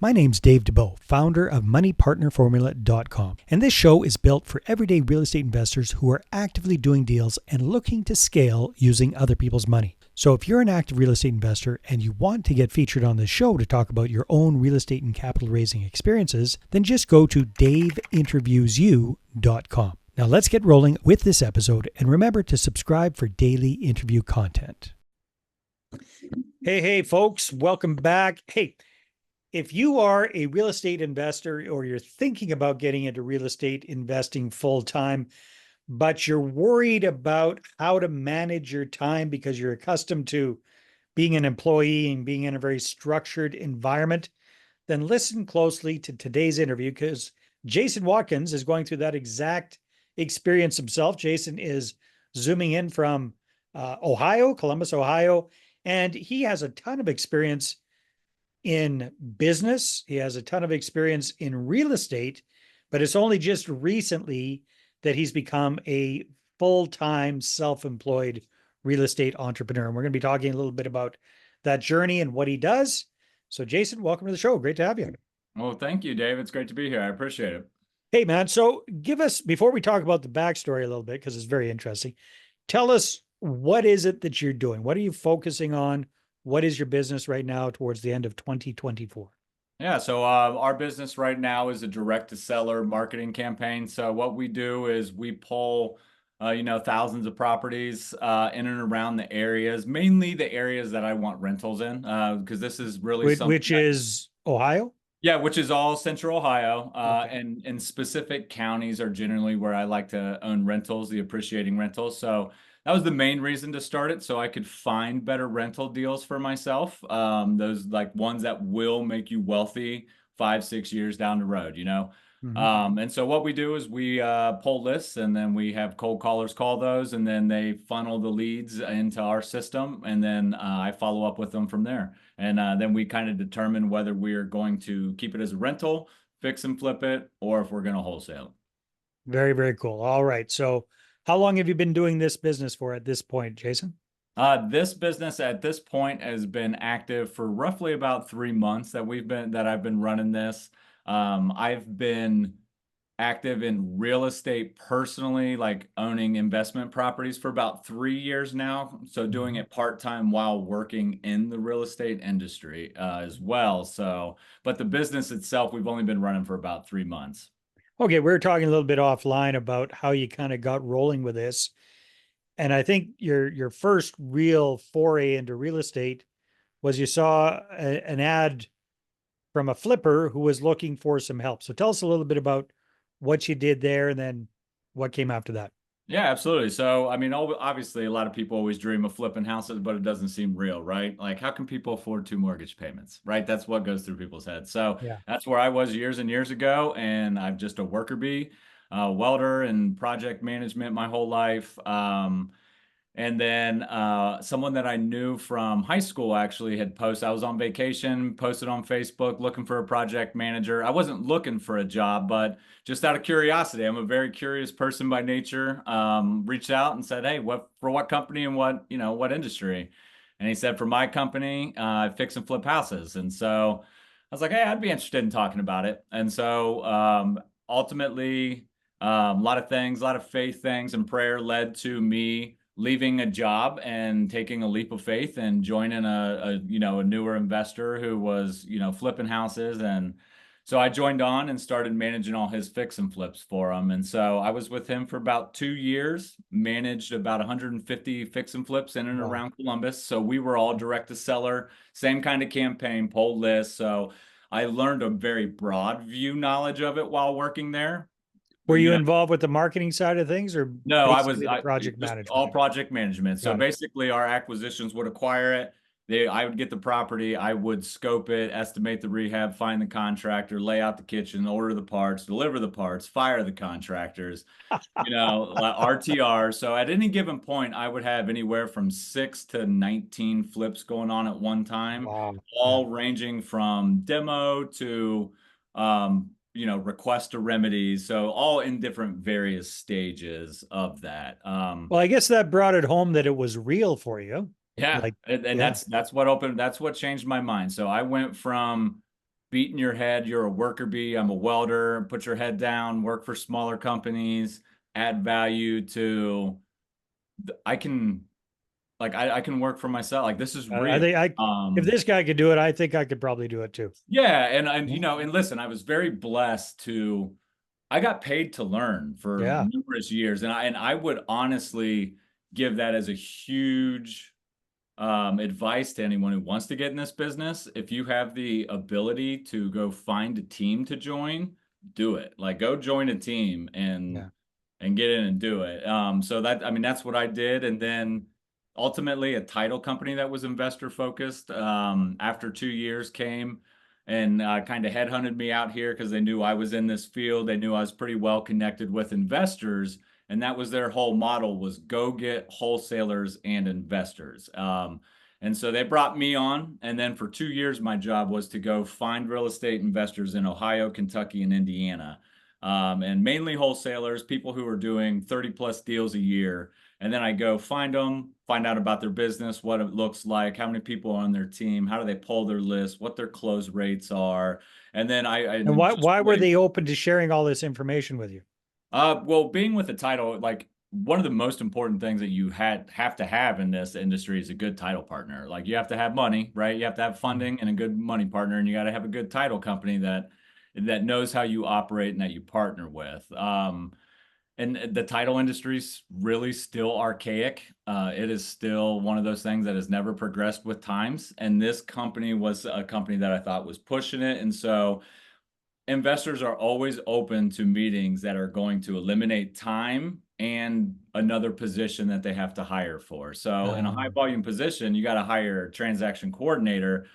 My name's Dave DeBoe, founder of MoneyPartnerFormula.com, and this show is built for everyday real estate investors who are actively doing deals and looking to scale using other people's money. So if you're an active real estate investor and you want to get featured on this show to talk about your own real estate and capital raising experiences, then just go to daveinterviewsyou.com. Now let's get rolling with this episode, and remember to subscribe for daily interview content. Hey, folks, welcome back. Hey, if you are a real estate investor or you're thinking about getting into real estate investing full time, but you're worried about how to manage your time because you're accustomed to being an employee and being in a very structured environment, then listen closely to today's interview because Jason Watkins is going through that exact experience himself. Jason is zooming in from Ohio, Columbus, Ohio, and he has a ton of experience in business. He has a ton of experience in real estate, but it's only just recently that he's become a full-time self-employed real estate entrepreneur. And we're going to be talking a little bit about that journey and what he does. So Jason, welcome to the show. Great to have you. Well, thank you, Dave. It's great to be here. I appreciate it. Hey, man. So give us, before we talk about the backstory a little bit, because it's very interesting, tell us, what is it that you're doing? What are you focusing on? What is your business right now towards the end of 2024? Yeah, so our business right now is a direct-to-seller marketing campaign. So what we do is we pull, thousands of properties in and around the areas, mainly the areas that I want rentals in, because this is really something Which is Ohio? Yeah, which is all Central Ohio, Okay. and specific counties are generally where I like to own rentals, the appreciating rentals. So that was the main reason to start it, so I could find better rental deals for myself. Those like ones that will make you wealthy 5, 6 years down the road, you know. Mhm. And so what we do is we pull lists, and then we have cold callers call those, and then they funnel the leads into our system, and then I follow up with them from there. And then we kind of determine whether we're going to keep it as a rental, fix and flip it, or if we're going to wholesale. Very, very cool. All right. So, how long have you been doing this business for at this point, Jason? This business at this point has been active for roughly about 3 months that I've been running this. I've been active in real estate personally, like owning investment properties for about 3 years now. So doing Mhm. it part-time while working in the real estate industry as well. So, but the business itself, we've only been running for about 3 months. Okay, we were talking a little bit offline about how you kind of got rolling with this, and I think your first real foray into real estate was you saw an ad from a flipper who was looking for some help. So, tell us a little bit about what you did there, and then what came after that. Yeah, absolutely. So, I mean, obviously, a lot of people always dream of flipping houses, but it doesn't seem real, right? Like, how can people afford 2 mortgage payments, right? That's what goes through people's heads. So, Yeah. that's where I was years and years ago, and I'm just a worker bee, welder and project management my whole life. And then someone that I knew from high school actually had posted. I was on vacation, posted on Facebook looking for a project manager. I wasn't looking for a job, but just out of curiosity, I'm a very curious person by nature. Reached out and said, "Hey, what company and what industry?" And he said, "For my company, I fix and flip houses." And so I was like, "Hey, I'd be interested in talking about it." And so ultimately, a lot of things, a lot of faith things and prayer led to me leaving a job and taking a leap of faith and joining a newer investor who was flipping houses. And so I joined on and started managing all his fix and flips for him. And so I was with him for about 2 years, managed about 150 fix and flips in and Wow. around Columbus. So we were all direct to seller, same kind of campaign, poll list. So I learned a very broad view knowledge of it while working there. Were You you know, involved with the marketing side of things, or no, basically the I project just management? all project management. So Got it. basically our acquisitions would acquire it. I would get the property, I would scope it, estimate the rehab, find the contractor, lay out the kitchen, order the parts, deliver the parts, fire the contractors, like RTR. So at any given point, I would have anywhere from 6 to 19 flips going on at one time, Wow. Yeah. all ranging from demo to request to remedies. So all in different various stages of that. Well, I guess that brought it home that it was real for you. Yeah, Like, and yeah. that's what changed my mind. So I went from beating your head. You're a worker bee. I'm a welder. Put your head down, work for smaller companies, add value to, I can, I can work for myself. Like this is I real. think if Um, this guy could do it, I think I could probably do it too. yeah. And, Yeah. and listen, I was very blessed to, I got paid to learn for Yeah. numerous years. And I would honestly give that as a huge advice to anyone who wants to get in this business. If you have the ability to go find a team to join, do it. Like go join a team Yeah. and get in and do it. So that, I mean, that's what I did. And then ultimately a title company that was investor focused, after 2 years came and kind of headhunted me out here because they knew I was in this field. They knew I was pretty well connected with investors. And that was their whole model was go get wholesalers and investors. And so they brought me on. And then for 2 years, my job was to go find real estate investors in Ohio, Kentucky, and Indiana, and mainly wholesalers, people who are doing 30 plus deals a year. And then I go find them, find out about their business, what it looks like, how many people are on their team, how do they pull their list, what their close rates are. And then I And just why were really, they open to sharing all this information with you? well, being with the title, like one of the most important things that you have to have in this industry is a good title partner. Like you have to have money, right? You have to have Mm. funding and a good money partner, and you got to have a good title company that knows how you operate and that you partner with. And the title industry's really still archaic. It is still one of those things that has never progressed with times. And this company was a company that I thought was pushing it. And so investors are always open to meetings that are going to eliminate time and another position that they have to hire for. So in a high Um, volume position, you got to hire a transaction coordinator,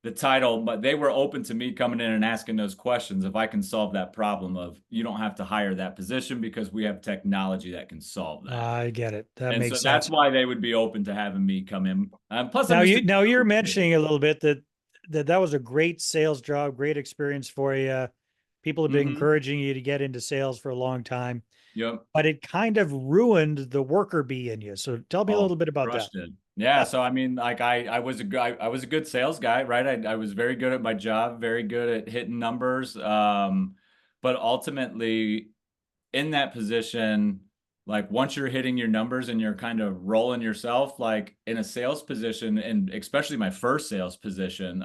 the title, but they were open to me coming in and asking those questions if I can solve that problem of you don't have to hire that position because we have technology that can solve that. I get it. That And makes so that's sense. why they would be open to having me come in. Plus, I'm Now just a now you're good mentioning a little bit that that was a great sales job, great experience for you. People have been mm-hmm. encouraging you to get into sales for a long time, Yep. but it kind of ruined the worker bee in you. So tell me a Oh, little bit about that. crushed it. Yeah, so I mean, like I was a guy, I was a good sales guy, right? I was very good at my job, very good at hitting numbers. But ultimately, in that position, like once you're hitting your numbers and you're kind of rolling yourself, like in a sales position, and especially my first sales position,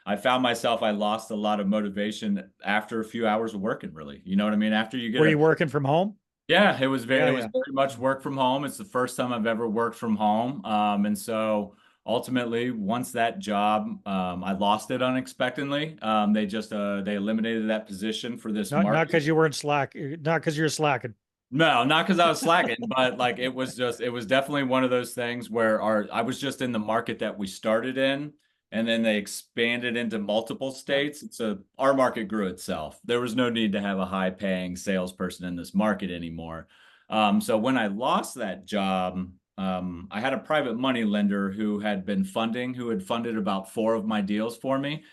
I found myself, I lost a lot of motivation after a few hours of working, really. You know what I mean? After you get Were you a, working from home? yeah, Yeah, it was yeah. very much work from home. It's the first time I've ever worked from home. And so ultimately, once that job, I lost it unexpectedly. They just they eliminated that position for this Not market. because you weren't slack, not because you're slacking. No, not because I was slacking, but like it was definitely one of those things where I was just in the market that we started in, and then they expanded into multiple Yeah. states. So our market grew itself. There was no need to have a high paying salesperson in this market anymore. So when I lost that job, I had a private money lender who had funded about four of my deals for me,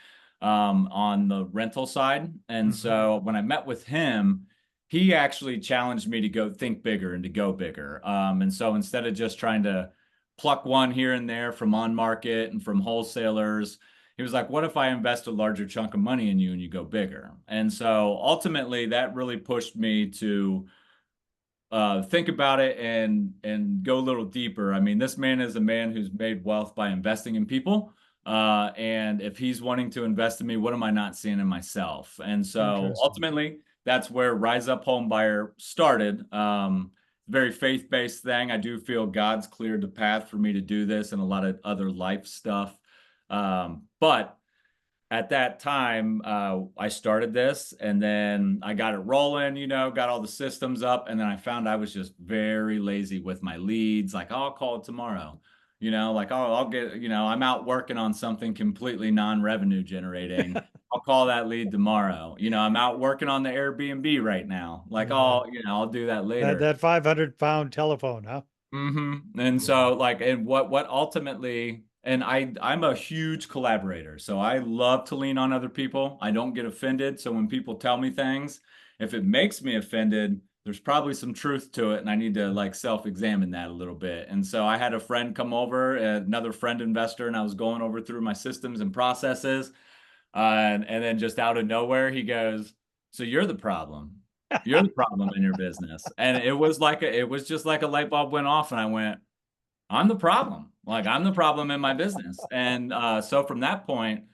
on the rental side. And Mhm. so when I met with him, he actually challenged me to go think bigger and to go bigger. And so instead of just trying to pluck one here and there from on market and from wholesalers, he was like, what if I invest a larger chunk of money in you and you go bigger? And so ultimately, that really pushed me to think about it and go a little deeper. I mean, this man is a man who's made wealth by investing in people. And if he's wanting to invest in me, what am I not seeing in myself? And so Interesting. ultimately, that's where Rise Up Home Buyer started. Very faith-based thing. I do feel God's cleared the path for me to do this and a lot of other life stuff. But at that time, I started this and then I got it rolling, got all the systems up. And then I found I was just very lazy with my leads. Like, oh, I'll call it tomorrow. Like, oh, I'll get, I'm out working on something completely non-revenue generating. I'll call that lead tomorrow. I'm out working on the Airbnb right now. Like, Yeah. oh, I'll do that That later. that 500-pound telephone, huh? And Yeah. so like and what ultimately and I'm a huge collaborator. So I love to lean on other people. I don't get offended. So when people tell me things, if it makes me offended, there's probably some truth to it and I need to like self-examine that a little bit. And so I had a friend come over, another friend investor, and I was going over through my systems and processes. And then just out of nowhere, he goes, "So you're the problem. You're the problem in your business." And it was just like a light bulb went off, and I went, I'm the problem. Like I'm the problem in my business. And so from that point,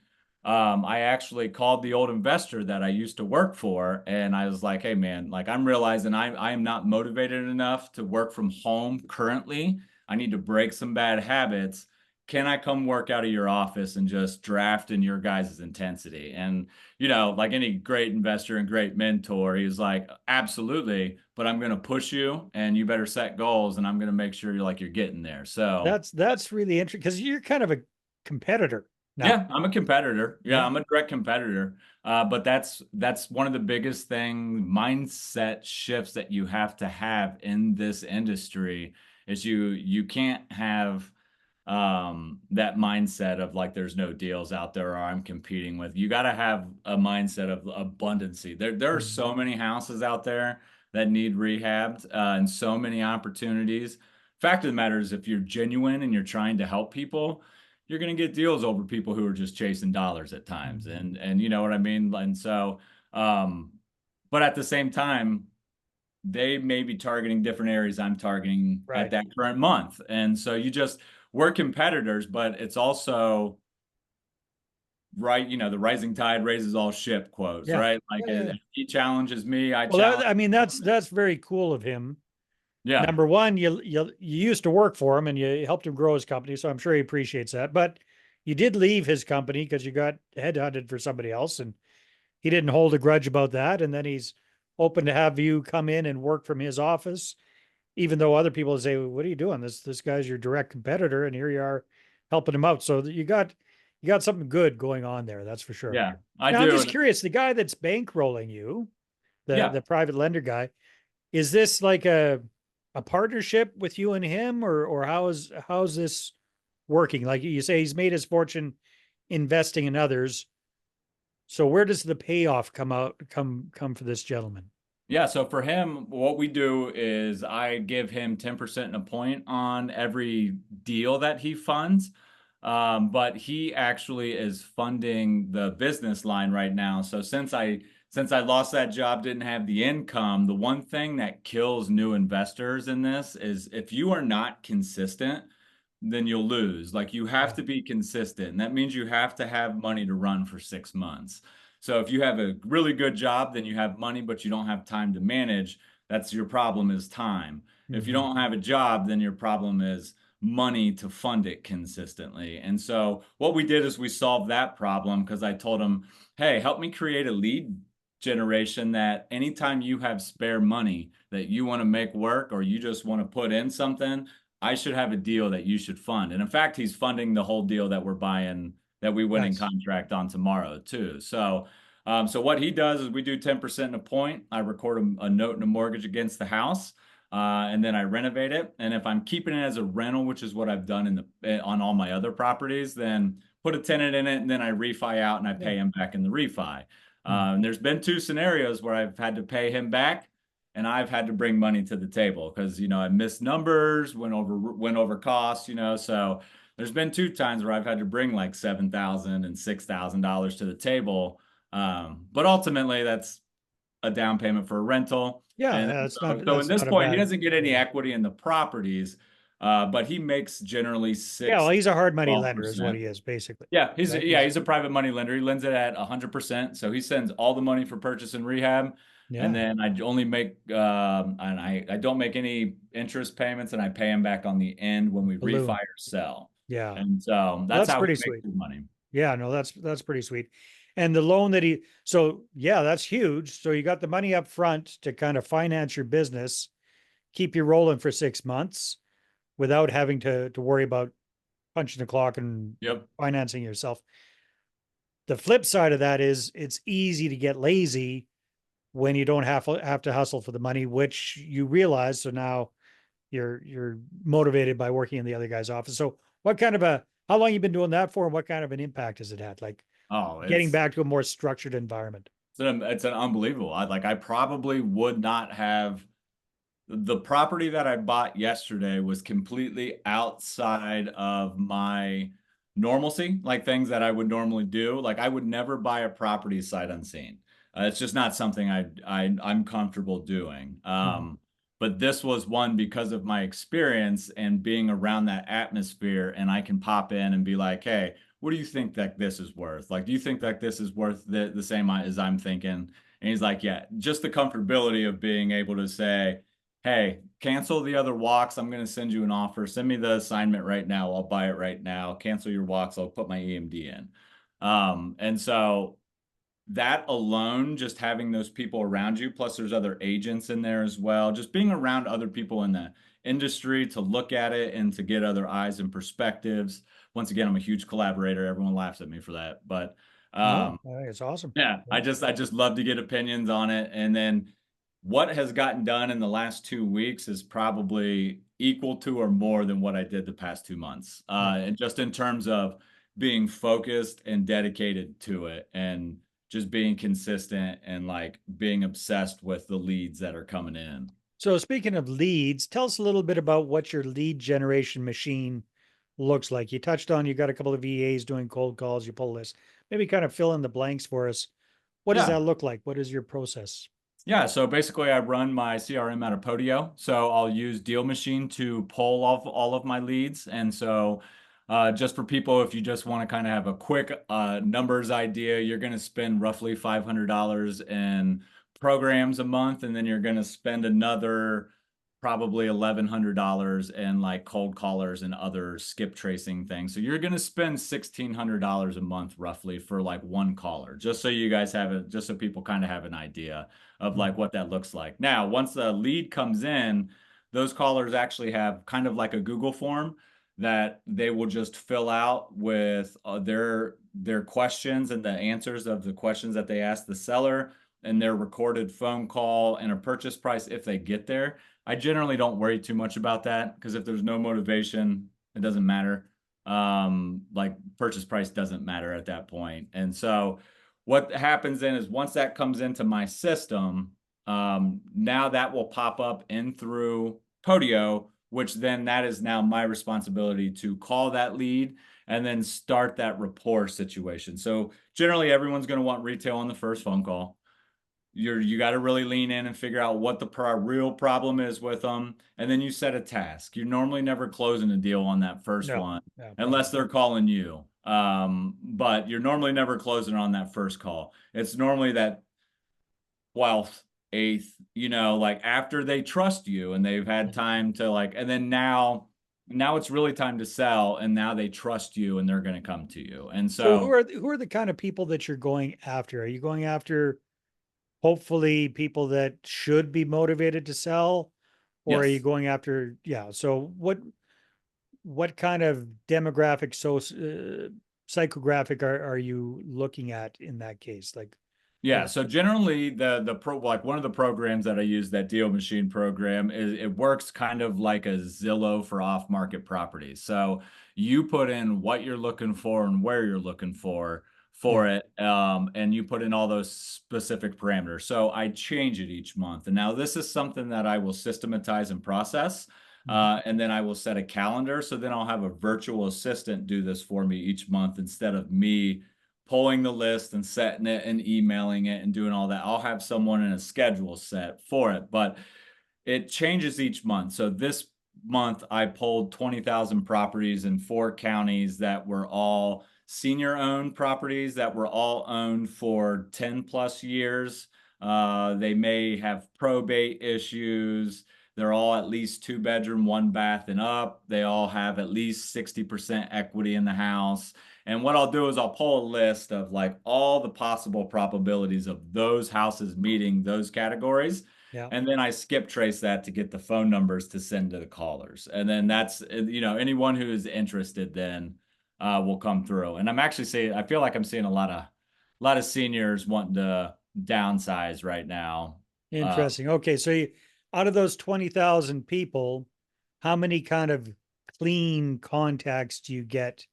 I actually called the old investor that I used to work for, and I was like, "Hey, man, like I'm realizing I am not motivated enough to work from home currently. I need to break some bad habits. Can I come work out of your office and just draft in your guys' intensity?" And like any great investor and great mentor, he's like, "Absolutely, but I'm going to push you, and you better set goals, and I'm going to make sure you're getting there." So That's really interesting because you're kind of a competitor now. yeah, I'm a competitor. Yeah, Yeah. I'm a direct competitor. But that's one of the biggest mindset shifts that you have to have in this industry is you can't have that mindset of like there's no deals out there or I'm competing with. You got to have a mindset of abundancy. There are Mhm. so many houses out there that need rehabbed, and so many opportunities. Fact of the matter is, if you're genuine and you're trying to help people, you're going to get deals over people who are just chasing dollars at times. Mhm. And you know what I mean? And so, um, but at the same time, they may be targeting different areas I'm targeting at Right. that current month. And so we're competitors, but it's also right, the rising tide raises all ship quotes, Yeah. right? Like Yeah. Yeah. he challenges me, I Well, challenge I mean, him. that's very cool of him. Yeah. Number one, you used to work for him and you helped him grow his company, so I'm sure he appreciates that. But you did leave his company because you got headhunted for somebody else, and he didn't hold a grudge about that. And then he's open to have you come in and work from his office, even though other people say, "What are you doing? This guy's your direct competitor, and here you are helping him out." So you got something good going on there, that's for sure. Yeah, I Now I'm do. just And curious, the guy that's bankrolling you, the yeah. the private lender guy, is this like a partnership with you and him, or how's this working? Like you say, he's made his fortune investing in others. So where does the payoff come for this gentleman? Yeah, so for him, what we do is I give him 10% and a point on every deal that he funds. But he actually is funding the business line right now. So since I lost that job, didn't have the income, the one thing that kills new investors in this is if you are not consistent, then you'll lose. Like you have Yeah. to be consistent. And that means you have to have money to run for 6 months. So if you have a really good job, then you have money, but you don't have time to manage. That's your problem is time. If you Hmm. don't have a job, then your problem is money to fund it consistently. And so what we did is we solved that problem because I told him, hey, help me create a lead generation that anytime you have spare money that you want to make work or you just want to put in something, I should have a deal that you should fund. And in fact, he's funding the whole deal that we're buying that we went in Nice. contract on tomorrow too. So what he does is we do 10% in a point. I record a note and a mortgage against the house, and then I renovate it. And if I'm keeping it as a rental, which is what I've done on all my other properties, then put a tenant in it, and then I refi out and I Yeah. pay him back in the refi. Mhm. And there's been two scenarios where I've had to pay him back and I've had to bring money to the table because I missed numbers, went over costs, so there's been two times where I've had to bring like $7,000 and $6,000 to the table. But ultimately that's a down payment for a rental. Yeah, And yeah, so in that's this not a point, he bad. doesn't get any Yeah. equity in the properties, but he makes generally Yeah, well, six he's to a hard money twelve lender, is what percent he is, basically. Yeah, he's Right? yeah, he's a private money lender. He lends it at 100%. So he sends all the money for purchase and rehab, and Yeah. then I only make and I don't make any interest payments, and I pay him back on the end when we refi Balloon. or sell. Yeah. And so Well, that's that's how he pretty makes sweet. his money. Yeah, no, that's pretty sweet. And the loan that so yeah, that's huge. So you got the money up front to kind of finance your business, keep you rolling for 6 months without having to worry about punching the clock and Yep. financing yourself. The flip side of that is it's easy to get lazy when you don't have to hustle for the money, which you realize. So now you're motivated by working in the other guy's office. So what kind of a how long you been doing that for, and what kind of an impact has it had? Like Oh, getting it's back to a more structured environment. it's an unbelievable. I probably would not have the property that I bought yesterday was completely outside of my normalcy, like things that I would normally do. Like I would never buy a property sight unseen. It's just not something I'm comfortable doing. Mhm. But this was one because of my experience and being around that atmosphere, and I can pop in and be like, "Hey, what do you think that this is worth? Like, do you think that this is worth the same as I'm thinking?" And he's like, "Yeah, just the comfortability of being able to say." Hey, cancel the other walks. I'm going to send you an offer. Send me the assignment right now. I'll buy it right now. Cancel your walks. I'll put my EMD in. And so that alone, just having those people around you, plus there's other agents in there as well, just being around other people in the industry to look at it and to get other eyes and perspectives. Once again, I'm a huge collaborator. Everyone laughs at me for that, but No, um, I think it's awesome. yeah, Yeah. I just love to get opinions on it. And then what has gotten done in the last 2 weeks is probably equal to or more than what I did the past 2 months. Yeah. And just in terms of being focused and dedicated to it and just being consistent and like being obsessed with the leads that are coming in. So speaking of leads, tell us a little bit about what your lead generation machine looks like. You touched on you got a couple of VAs doing cold calls, you pull this. Maybe kind of fill in the blanks for us. What does Yeah. that look like? What is your process? Yeah, so basically I run my CRM out of Podio. So I'll use Deal Machine to pull off all of my leads. And so just for people, if you just want to kind of have a quick numbers idea, you're going to spend roughly $500 in programs a month, and then you're going to spend another probably $1,100 in like cold callers and other skip tracing things. So you're going to spend $1,600 a month roughly for like one caller, just so you guys have it, just so people kind of have an idea of like Mhm. what that looks like. Now, once the lead comes in, those callers actually have kind of like a Google form that they will just fill out with their questions and the answers of the questions that they ask the seller and their recorded phone call and a purchase price if they get there. I generally don't worry too much about that because if there's no motivation, it doesn't matter. Like purchase price doesn't matter at that point. And so what happens then is once that comes into my system, now that will pop up in through Podio, which then that is now my responsibility to call that lead and then start that rapport situation. So generally everyone's going to want retail on the first phone call. You got to really lean in and figure out what the real problem is with them, and then you set a task. You're normally never closing a deal on that first No, one no, no. unless they're calling you. But you're normally never closing on that first call. It's normally that 12th, eighth, like after they trust you and they've had Mhm. time to like, and then now it's really time to sell, and now they trust you and they're going to come to you. And So so who are the kind of people that you're going after? Are you going after hopefully people that should be motivated to sell, or are you yes. going after, yeah, so what kind of demographic, so psychographic are you looking at in that case? Like, Yeah, yeah. so generally the pro like one of the programs that I use, that Deal Machine program, is it works kind of like a Zillow for off-market properties. So you put in what you're looking for and where you're looking Yeah. for it, and you put in all those specific parameters. So I change it each month. And now this is something that I will systematize and process, Mhm. and then I will set a calendar. So then I'll have a virtual assistant do this for me each month instead of me pulling the list and setting it and emailing it and doing all that. I'll have someone in a schedule set for it, but it changes each month. So this month I pulled 20,000 properties in 4 counties that were all senior owned properties that were all owned for 10 plus years. They may have probate issues. They're all at least 2 bedroom, 1 bath and up. They all have at least 60% equity in the house. And what I'll do is I'll pull a list of like all the possible probabilities of those houses meeting those categories. Yeah. And then I skip trace that to get the phone numbers to send to the callers. And then that's, anyone who is interested then will come through. And I'm actually seeing, I feel like I'm seeing a lot of seniors wanting to downsize right now. Uh, Interesting. Okay, so out of those 20,000 people, how many kind of clean contacts do you get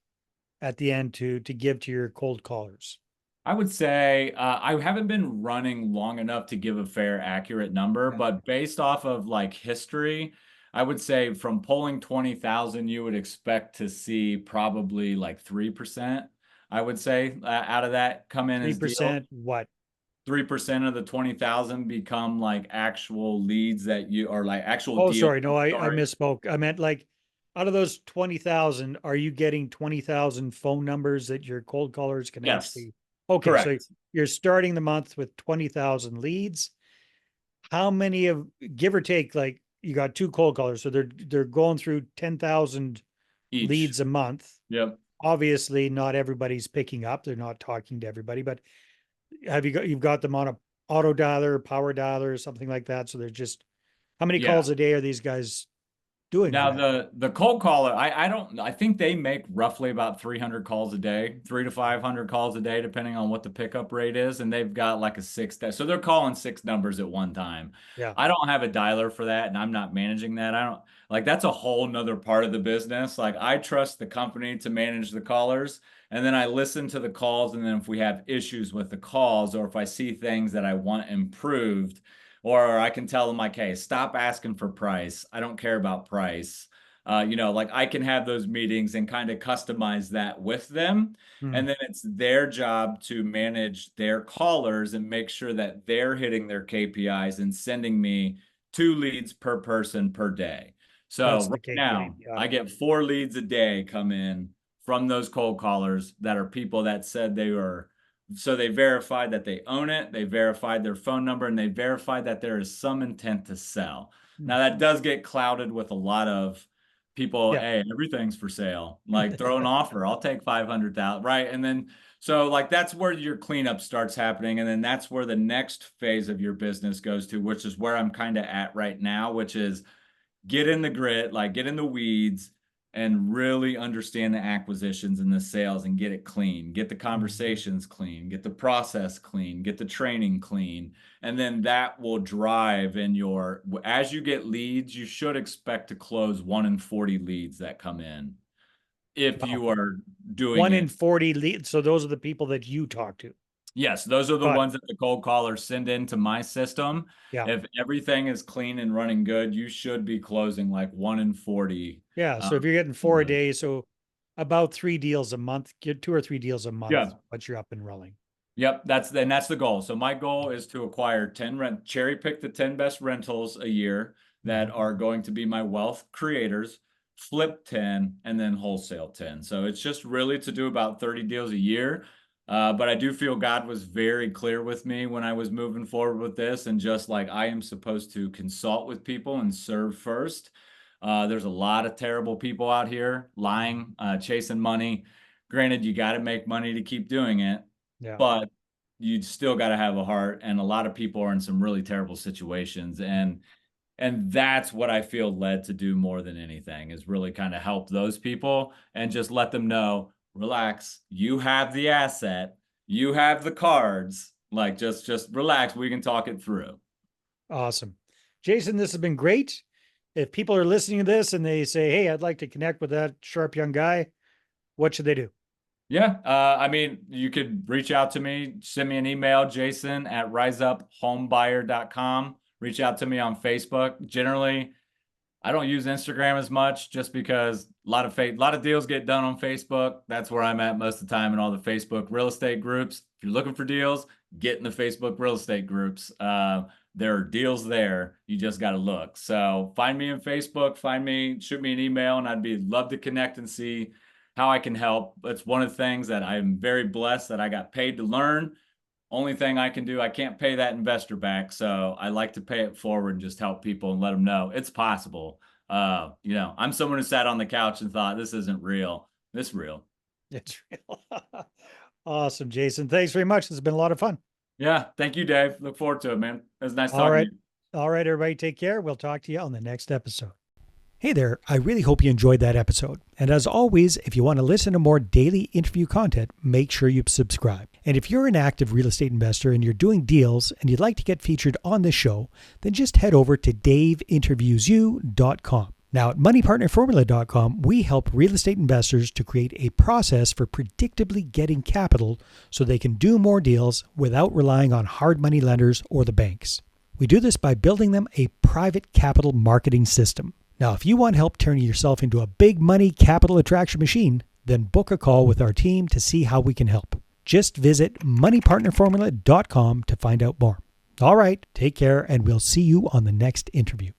at the end to give to your cold callers? I would say I haven't been running long enough to give a fair, accurate number, Yeah. but based off of like history, I would say from polling 20,000, you would expect to see probably like 3%, I would say, out of that come in as deals. 3% what? 3% of the 20,000 become like actual leads that you are like actual Oh, deals. sorry. No, I'm I sorry. misspoke. I meant like out of those 20,000, are you getting 20,000 phone numbers that your cold callers can Yes, actually? Okay, so correct. you're starting the month with 20,000 leads. How many of, give or take, like you got two cold callers, so they're going through 10,000 Each. leads a month. Yep. Obviously, not everybody's picking up. They're not talking to everybody, but you've got them on a auto dialer, power dialer, or something like that. So they're just, how many Yeah. calls a day are these guys doing on Now that? the cold caller, I don't I think they make roughly about 300 calls a day, 3 to 500 calls a day, depending on what the pickup rate is, and they've got like a so they're calling six numbers at one time. Yeah. I don't have a dialer for that, and I'm not managing that. I don't like that's a whole nother part of the business. Like I trust the company to manage the callers, and then I listen to the calls, and then if we have issues with the calls or if I see things that I want improved or I can tell them like, hey, stop asking for price. I don't care about price. Like I can have those meetings and kind of customize that with them. Hmm. And then it's their job to manage their callers and make sure that they're hitting their KPIs and sending me 2 leads per person per day. So That's right the now, KPI. I get 4 leads a day come in from those cold callers that are people that said they were so they verified that they own it, they verified their phone number, and they verified that there is some intent to sell. Hmm. Now that does get clouded with a lot of people, Yeah. hey, everything's for sale. Like throw an offer, I'll take 500,000, right? And then so like that's where your cleanup starts happening. And then that's where the next phase of your business goes to, which is where I'm kind of at right now, which is get in the grit, like get in the weeds and really understand the acquisitions and the sales and get it clean, get the Mhm. conversations clean, get the process clean, get the training clean. And then that will drive in as you get leads, you should expect to close 1 in 40 leads that come in if Wow. you are doing One in it. 40 leads. So those are the people that you talk to. Yes, those are the Got it. ones that the cold callers send into my system. Yeah. If everything is clean and running good, you should be closing like 1 in 40. Yeah. So if you're getting four a day, so about 3 deals a month, get 2 or 3 deals a month, Yeah. once you're up and rolling. Yep, that's the goal. So my goal is to acquire 10 cherry pick the 10 best rentals a year that Mhm. are going to be my wealth creators, flip 10 and then wholesale 10. So it's just really to do about 30 deals a year. But I do feel God was very clear with me when I was moving forward with this and just like I am supposed to consult with people and serve first. There's a lot of terrible people out here lying, chasing money. Granted, you got to make money to keep doing it, Yeah. but you still got to have a heart, and a lot of people are in some really terrible situations, and that's what I feel led to do more than anything is really kind of help those people and just let them know, relax, you have the asset, you have the cards, like just relax, we can talk it through. Awesome. Jason, this has been great. If people are listening to this and they say, hey, I'd like to connect with that sharp young guy, what should they do? Yeah, I mean, you could reach out to me, send me an email, Jason at riseuphomebuyer.com. Reach out to me on Facebook. Generally, I don't use Instagram as much just because a lot of deals get done on Facebook. That's where I'm at most of the time in all the Facebook real estate groups. If you're looking for deals, get in the Facebook real estate groups. There are deals there. You just got to look. So find me in Facebook, shoot me an email, and I'd be love to connect and see how I can help. It's one of the things that I'm very blessed that I got paid to learn. Only thing I can do, I can't pay that investor back. So I like to pay it forward and just help people and let them know it's possible. I'm someone who sat on the couch and thought this isn't real. This real. It's real. Awesome, Jason. Thanks very much. This has been a lot of fun. Yeah. Thank you, Dave. Look forward to it, man. It was nice All talking to right. you. All right, everybody, take care. We'll talk to you on the next episode. Hey there, I really hope you enjoyed that episode. And as always, if you want to listen to more daily interview content, make sure you subscribe. And if you're an active real estate investor and you're doing deals and you'd like to get featured on this show, then just head over to daveinterviewyou.com. Now at moneypartnerformula.com, we help real estate investors to create a process for predictably getting capital so they can do more deals without relying on hard money lenders or the banks. We do this by building them a private capital marketing system. Now, if you want help turning yourself into a big money capital attraction machine, then book a call with our team to see how we can help. Just visit moneypartnerformula.com to find out more. All right, take care, and we'll see you on the next interview.